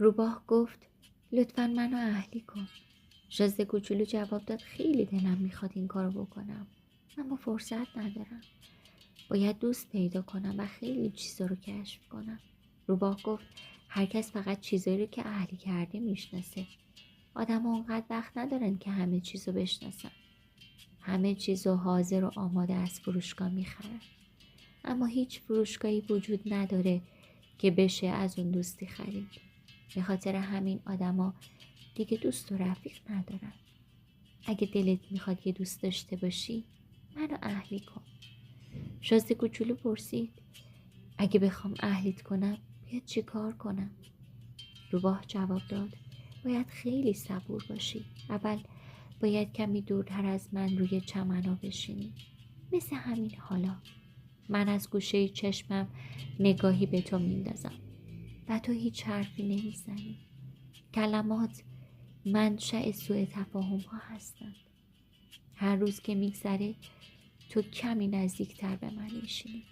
روباه گفت لطفاً منو اهلی کن. شازده کوچولو جواب داد خیلی دلم میخواد این کارو بکنم، اما فرصت ندارم. باید دوست پیدا کنم و خیلی چیزا رو کشف کنم. روباه گفت هر کس فقط چیزایی رو که اهلی کرده میشناسه. آدم ها اونقدر وقت ندارن که همه چیزو بشناسن. همه چیزو حاضر و آماده از فروشگاه میخرن، اما هیچ فروشگاهی وجود نداره که بشه از اون دوستی خرید. به خاطر همین آدما دیگه دوست و رفیق ندارن. اگه دلت میخواد یه دوست داشته باشی، منو اهلی کن. شازده کوچولو پرسید اگه بخوام اهلیت کنم باید چی کار کنم؟ روباه جواب داد باید خیلی صبور باشی. اول باید کمی دورتر از من روی چمنا بشینی، مثل همین حالا. من از گوشه چشمم نگاهی به تو میندازم و تو هیچ حرفی نمیزنی. کلمات منشأ سوء تفاهم ها هستند. هر روز که میگذره تو کمی نزدیکتر به من میشینی.